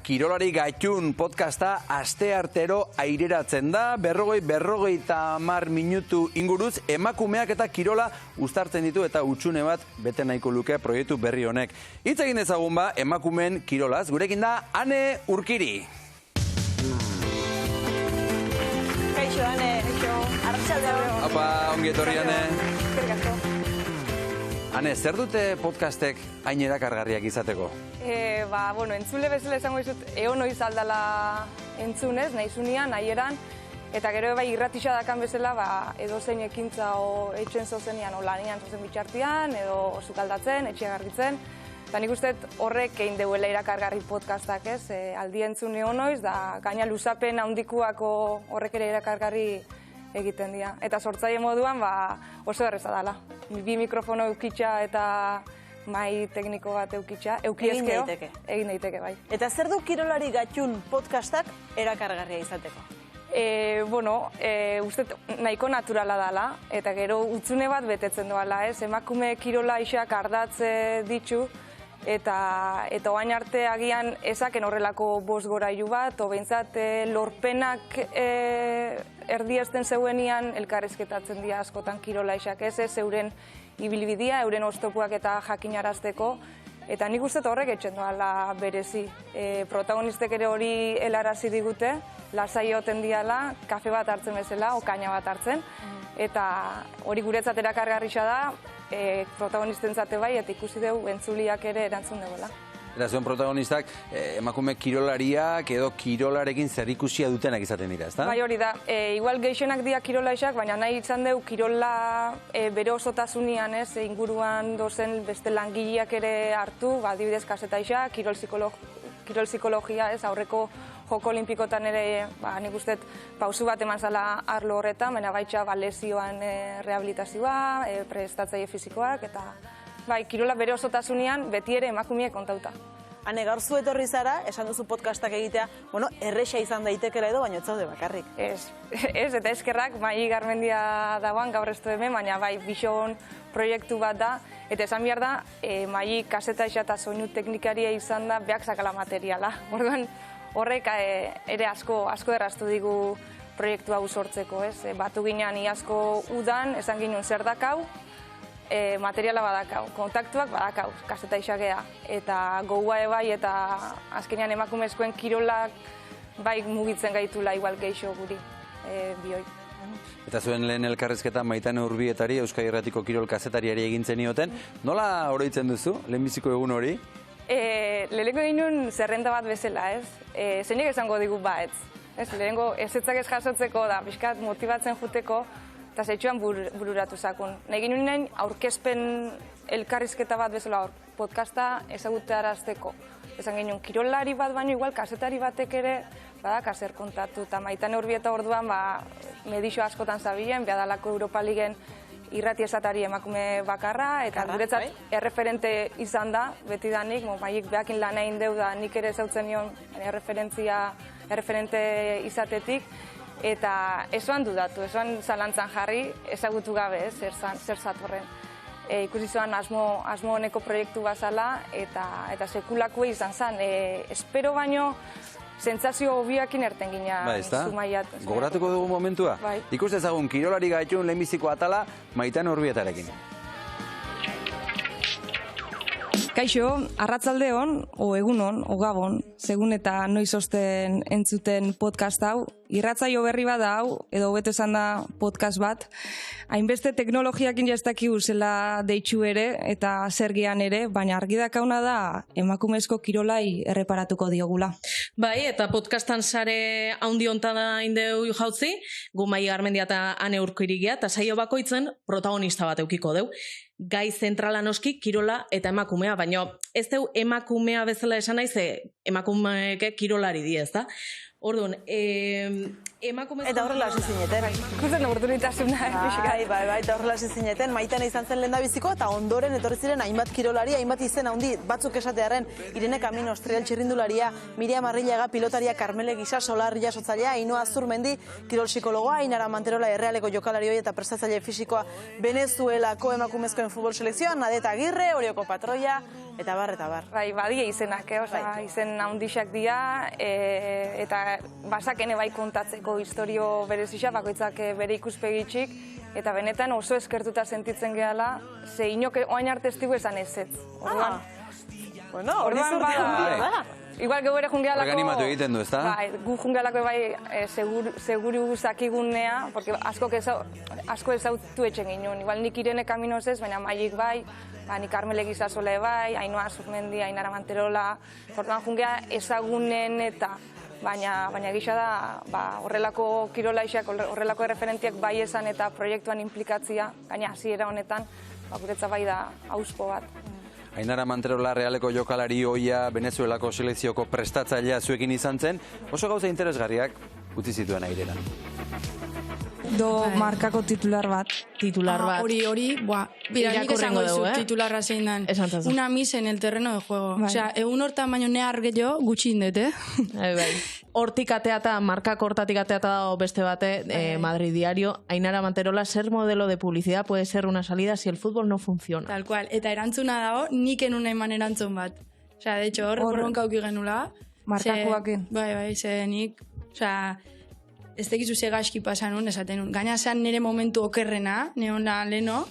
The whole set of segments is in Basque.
Kirolari Gaitun podcasta asteartero aireratzen da, berrogeita 10 minutu inguruz, emakumeak eta kirola uztartzen ditu eta utxune bat bete nahiko luke proiektu berri honek. Hitz egin dezagun ba, emakumeen kirolaz, gurekin da Ane Urkiri. Kaixo, Ane, kaixo, arratsaldeon. Apa, ongi etorri, Ane. Eskerrik asko. Ane, zer dute podcastek hain erakargarriak izateko? Entzule bezala esango dizut, noiz aldala entzunez, nahizunean, nahieran, eta gero bai irratisa dakan bezala, edozein ekintza o etxen zozenean, o lanian zozen bitxartian, edo sukaldatzen, etxea garbitzen. Eta nik uste horrek egin deuela erakargarri podcastak, ez? Aldi entzune honoiz, da gaina luzapen handikuako horrek ere erakargarri egiten dira. Eta sortzaile moduan oso erreza dela. Bi mikrofono eukitxa eta mai tekniko bat eukitxa. Egin daiteke. Egin daiteke, bai. Eta zer du Kirolari Gaitun podcastak erakargarria izateko? Uste nahiko naturala dela, eta gero utzune bat betetzen doala, ez? Emakume kirola isak ardatze ditu, eta oain arte agian ezaken horrelako bosgorailu bat, o behintzat lorpenak erdiesten zeuenian elkarrizketatzen dira askotan kirola isak, ez euren ibilbidia, euren oztopuak eta jakinarazteko, eta nik uste horrek etxen doala berezi. Protagonistek ere hori helarazi digute, lasai oten diala, kafe bat hartzen bezala, okaina bat hartzen, eta hori guretzat erakargarria da, protagonisten zate bai, eta ikusi dugu entzuliak ere erantzun duela. Eta zuen protagonistak emakume kirolariak edo kirolarekin zerikusia dutenak izaten dira, ezta? Bai, hori da. Igual gehienak dira kirolaisak, baina nahi izan dugu kirola bere osotasunean, ez, inguruan dozen beste langileak ere hartu, adibidez kazetaisak, kirol psikologia, ez, aurreko joko olimpikotan ere, nik uste pausu bat eman zala arlo horretan, baina baitxa lesioan rehabilitazioa, prestatzaile fisikoak, eta bai, kirola bere osotasunean beti ere emakumeek kontauta. Ane, gaur zu etorri zara, esan duzu podcastak egitea, erresa izan daitekela edo, baina ez zaude bakarrik. Ez, eta eskerrak, Mai Garmendia dagoan gaur ez du hemen, baina bai, Vision proiektu bat da, eta esan behar da, Mai kazetaixa eta soinu teknikaria izan da, behak sakala materiala. Orduan, horrek ere asko erraztu digu proiektu hau sortzeko, ez? Batu ginean iazko udan, esan ginen zer dakau, materiala badakau, kontaktuak badakau, kazetaixakea, eta gogoa ebai eta azkenean emakumezkoen kirolak bai mugitzen gaitula igual geixo guri bioi. Eta zuen lehen elkarrizketa Maitane Urbietari, Euskadi Irratiko kirol kazetariari egin zenioten, nola oroitzen duzu, lehenbiziko egun hori? Lehenengo ginen zerrenda bat bezala, ez? Zeinek esango digu ez. Lehenengo ezetzak ez jasotzeko da, pixkat motibatzen juteko, eta zeitxuan bururatu zakun. Nahi ginen aurkezpen elkarrizketa bat bezala podcasta ezagutarazteko. Esan ginen kirolari bat baino igual kazetari batek ere badak zer kontatu. Eta Maitane Urbieta orduan medixo askotan zabilen, behadalako Europa Ligen irrati esatari emakume bakarra, eta guretzat erreferente izan da, betidanik, Maiek behakin lan egin deu da nik ere zautzen nion erreferente izatetik, eta ezoan dudatu, ezoan zalantzan jarri, ezagutu gabe, zer zatorren. Ikusi zoan asmo honeko proiektu bazala, eta sekulakue izan zen. Espero baino, sentsazio hobiakin erten gina Zumaiat. Gogoratuko dugu momentua? Ikus ezagun Kirolari Gaitun lehenbiziko atala Maitane Urbietarekin. Kaixo, arratzaldeon, o egunon, o gabon, segun eta noiz osten entzuten podcast hau, irratzaio berri bat hau, edo hobeto esan da podcast bat, hainbeste teknologiakin jaztakigu zela deitxu ere, eta zergian ere, baina argi dakauna da emakumezko kirolai erreparatuko diogula. Bai, eta podcastan sare haundi hontan indeu jautzi, gu Mai Garmendia eta Ane Urkirigia, eta saio bakoitzen protagonista bat eukiko deu. Gai zentrala noski, kirola eta emakumea, baina ez deu emakumea bezala esan nahi, ze emakumeek kirolari di, ez da? Orduan, Eta horrela hasi zineten. Ikusten oportunitasuna. Bai, eta horrela hasi zineten. Maitena izan zen lehendabiziko, eta ondoren etorri ziren hainbat kirolari, hainbat izen handi, batzuk esatearen, Irene Camino, trial txirrindularia, Miriam Arrillaga, pilotaria, Carmele Gisa, Solarria sotzailea, Ainhoa Azurmendi, kirol psikologoa, Ainara Manterola, Errealeko jokalari hori eta prestatzaile fisikoa Venezuelako emakumezkoen futbol selekzioan, Nadeta Agirre, Orioko patroia, eta bar, eta bar. Bai, badia izenak, izen handixak dira, eta basakene bai kontatzeko historio berezisa, bakoitzak bere ikuspegitxik, eta benetan oso eskertuta sentitzen gehala, ze inok oain arte estigu esan ezetz. Orduan, Bueno, hori bada. Igual geu ere jungealako... Horrek animatu egiten du, ezta? Bai, gu jungealako seguru zakigunea, porque asko ezautu etxen ginen. Igual nik Irene Camino ez, baina Maik bai, nik Carmele Gizasole bai, Ainhoa Azurmendi, Ainara Manterola, orduan jungea ezagunen eta baina gisa da horrelako kirolaixak, horrelako erreferentiak bai esan eta proiektuan implikatzia, gaina hasiera honetan, guretza bai da hauspo bat. Ainara Manterola Realeko jokalari ohia Venezuelako selekzioko prestatzailea zuekin izan zen, oso gauza interesgarriak utzi zituen aireran. Markako titular bat. Titular bat. Hori, bira, nik esango dizu, titularra zein dan. Una misa en el terreno de juego. Osea, egun hortan baino nehar gehiago gutxi indet, Bai. Hortik ateata, markako hortatik ateata dago beste bate, Madrid Diario, Ainara Manterola, ser modelo de publicidad puede ser una salida si el fútbol no funciona. Tal cual, eta erantzuna dago, nik enun eman erantzun bat. Osea, de hecho, hor bronka auki genula. Markakoakin. Bai, ze nik, osea, ez tekizu ze gaizki pasan nun, esaten nun. Gaina zen nire momentu okerrena, neon leno,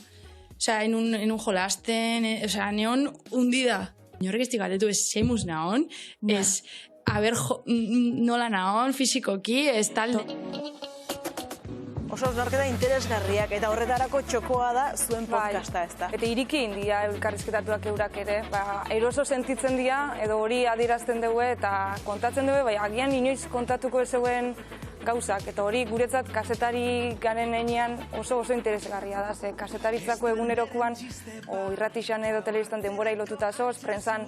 osea, enun jolasten, osea, neon hundida. Norrek ez galdetu, ez zeimuz naon, ez, nola naon, fizikoki, ez talde. Oso osnarketa interesgarriak, eta horretarako txokoa da zuen podcasta, ez da? Eta iriki india elkarrizketatuak eurak ere, eroso sentitzen dira, edo hori adierazten dugu eta kontatzen dugu, agian inoiz kontatuko ez zeuen gauzak, eta hori guretzat kazetari garen enean oso interesgarria da, ze kazetaritzako egunerokoan, o irratixan edo telebistan denbora hilotuta zoz, prensan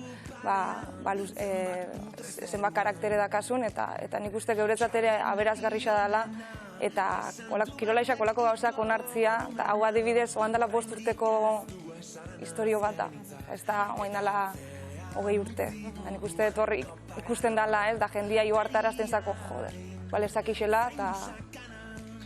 zenbat karaktere dakasun, eta nik uste geuretzat ere aberazgarrixa dela, eta kirolaixak olako gauzak onartzia, eta hau adibidez, oan dela 5 urteko historio bat da, ez da oain dela 20 urte. Nik uste horri ikusten dela, da jendia joartarazten zako, joder, balezakixela, eta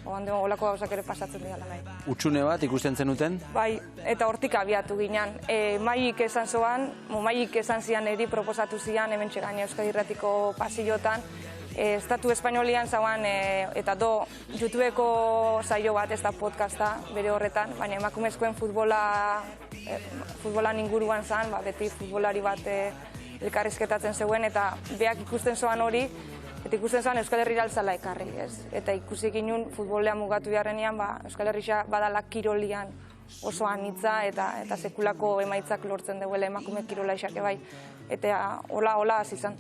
olako gauzak ere pasatzen dira nahi. Utxune bat ikusten zenuten? Bai, eta hortik abiatu ginen. Maik esan zoan, Maik esan zian eri proposatu zian, hemen txegain Euskadi Irratiko pasillotan, Estatu Espainolian zauan, eta YouTubeko saio bat, ez da podcasta bere horretan, baina emakumezkoen futbolan inguruan zan, beti futbolari bat elkarrizketatzen zeuen, eta beak ikusten zoan hori, eta ikusten zoan Euskal Herrira altzala ekarri, ez? Eta ikusi ginen futbolean mugatu beharrenean, Euskal Herria badala kirolian oso anitza, eta sekulako emaitzak lortzen duela emakume kirolaixak bai, eta hola hasi izan.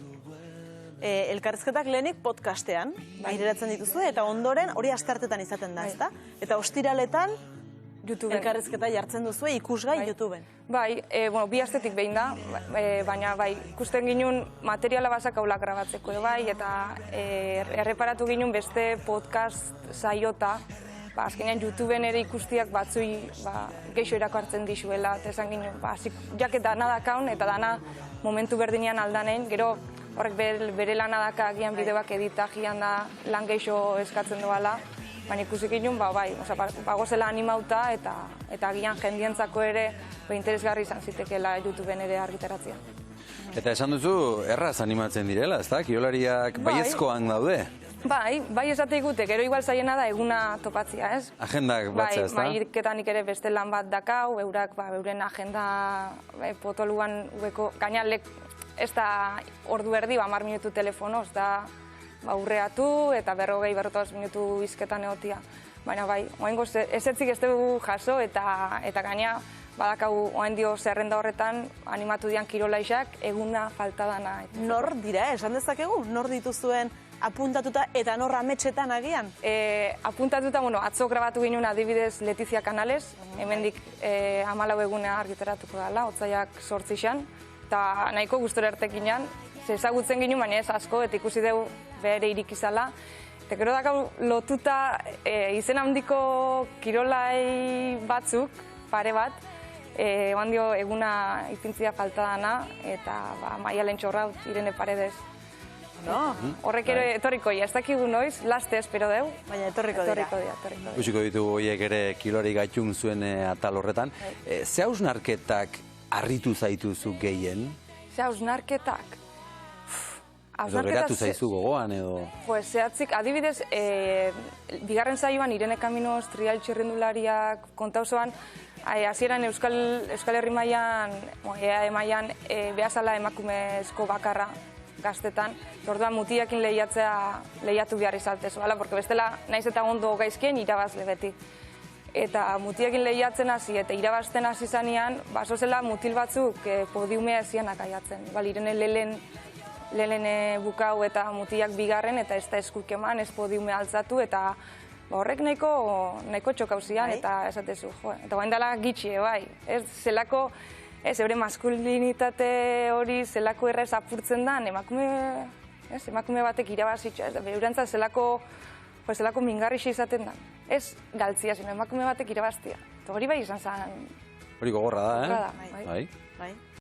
Elkarrizketak lehenik podcastean, aireratzen dituzu, eta ondoren hori asteartetan izaten da, ezta? Eta ostiraletan elkarrizketa jartzen duzu ikusgai YouTubeen. Bai, bi astetik behin da, baina ikusten ginen materiala bazak haulak grabatzeko, eta erreparatu ginen beste podcast saiota, azkenean YouTubeen ere ikustiak batzui geixo erako hartzen dizuela, eta esan ginen, jak eta dana dakaun, eta dana momentu berdinean aldanein, gero horrek bere lana daka agian bideoak editagian da lan geixo eskatzen doala, baina ikusik ginen, bagozela animauta eta agian jendientzako ere interesgarri izan zitekeela YouTubeen ere argitaratzea. Eta esan duzu, erraz animatzen direla, ezta? Kirolariak baiezkoan daude? Bai esate ikute, gero igual zaiena da eguna topatzia, ez? Agendak batzea, ezta? Maiketanik ere beste lan bat dakau, euren agenda potoluan gainalek ez da ordu erdi, 10 minutu telefonoz, da urreatu eta 40-45 minutu izketan egotia. Baina oaingo ezetzik ez dugu jaso eta gaina badakau oain dio zerrenda horretan animatu dian kirolaixak eguna falta dana. Nor dira, esan dezakegu? Nor dituzuen apuntatuta eta nor ametxetan agian? Apuntatuta, atzo grabatu ginen adibidez Letizia Canales, hemendik 14 eguna argitaratuko dela, otsaiak 8 eta nahiko gustora ertekinan, ezagutzen ginen, baina ez asko, eta ikusi dugu bere irikizala. Eta gero dakau lotuta izen handiko kirolai batzuk, pare bat, eman dio eguna ipintzia falta dana, eta Maialen Txorraut, Irene Paredes. No? Horrek ere etorriko, ez dakigu noiz, laste espero deu. Baina etorriko dira. Guziko ditugu horiek ere kilori gaitxun zuen atal horretan. Ze hausnarketak harritu zaituzu gehien? Ze hausnarketak? Edo geratu zaizu gogoan edo... Pues zehatzik, adibidez, bigarren saioan Irene Caminos trial txirrindulariak kontauzoan, hasieran Euskal Herri mailan, EAE mailan, behazala emakumezko bakarra gaztetan, orduan mutiakin lehiatu behar izaltezu, porque bestela naiz eta ondo gaizkien irabazle beti. Eta mutiakin lehiatzen hasi eta irabazten hasi zanean, zela mutil batzuk podiumea ezianak aiatzen. Irene lehen bukau eta mutiak bigarren, eta ez da eskuk eman, ez podiumea altzatu, eta horrek nahiko txokauzian, eta esatezu, jo. Eta guain dela gitxie, bai. Zelako, ebre maskulinitate hori zelako errez apurtzen da, emakume batek irabazitxo, beurantza zelako mingarrixi izaten da. Ez galtzia, emakume batek irabaztia. Eta hori bai izan zen... Hori gogorra da, Bai.